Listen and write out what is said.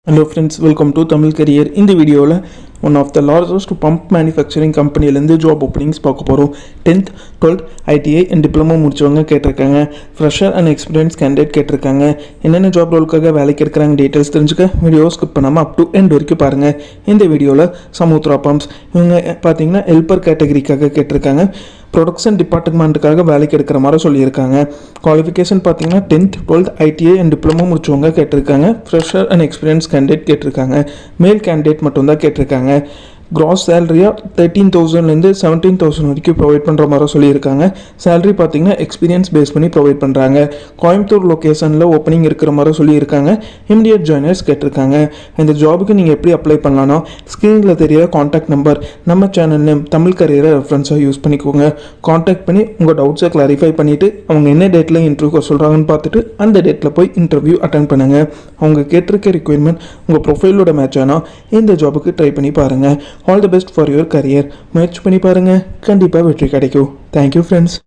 Hello friends, welcome to Tamil Career. In the video, one of the largest pump manufacturing company job openings பார்க்க போறோம். 10th, 12th ITI and diploma முடிச்சவங்க கேட்டிருக்காங்க. Fresher and experienced candidate கேட்டிருக்காங்க. என்னென்ன job ரோலுக்காக வேலைக்கு எடுக்கறாங்க details தெரிஞ்சுக்க video skip பண்ணாம அப் டு எண்ட் வரைக்கும் பாருங்க. இந்த வீடியோல சமுத்ரா பம்ப்ஸ் இவங்க பாத்தீங்கன்னா ஹெல்பர் கேட்டகரிக்காக கேட்டிருக்காங்க. ப்ரொடக்ஷன் டிபார்ட்மெண்ட்டுக்காக வேலைக்கு எடுக்கிற மாதிரி சொல்லியிருக்காங்க. குவாலிஃபிகேஷன் பார்த்தீங்கன்னா 10th, 12th ITI and diploma முடிச்சவங்க கேட்டிருக்காங்க. ஃப்ரெஷர் அண்ட் எக்ஸ்பீரியன்ஸ் கேண்டிடேட் கேட்டிருக்காங்க. மேல் கேண்டிடேட் மட்டும்தான் கேட்டிருக்காங்க. கிராஸ் சேலரியாக 13,000லேருந்து 17,000 வரைக்கும் ப்ரொவைட் பண்ணுற மாதிரி சொல்லியிருக்காங்க. சேலரி பார்த்தீங்கன்னா எக்ஸ்பீரியன்ஸ் பேஸ் பண்ணி ப்ரொவைட் பண்ணுறாங்க. கோயம்புத்தூர் லொக்கேஷனில் ஓப்பனிங் இருக்கிற மாதிரி சொல்லியிருக்காங்க. இமிடியட் ஜாயினர்ஸ் கேட்டிருக்காங்க. இந்த ஜாபுக்கு நீங்கள் எப்படி அப்ளை பண்ணலான்னா ஸ்க்ரீனில் தெரியற காண்டாக்ட் நம்பர் நம்ம சேனல் நேம் தமிழ் கரியரை ரெஃபரன்ஸாக யூஸ் பண்ணிக்கோங்க. காண்டாக்ட் பண்ணி உங்கள் டவுட்ஸை கிளாரிஃபை பண்ணிவிட்டு அவங்க என்ன டேட்டில் இன்டர்வியூ சொல்கிறாங்கன்னு பார்த்துட்டு அந்த டேட்டில் போய் இன்டர்வியூ அட்டன் பண்ணுங்கள். அவங்க கேட்டிருக்க ரிக்வயர்மெண்ட் உங்கள் ப்ரொஃபைலோட மேட்ச் ஆனால் இந்த ஜாபுக்கு ட்ரை பண்ணி பாருங்கள். All the best for your career. முயற்சி பண்ணி பாருங்கள், கண்டிப்பாக வெற்றி கிடைக்கும். Thank you friends.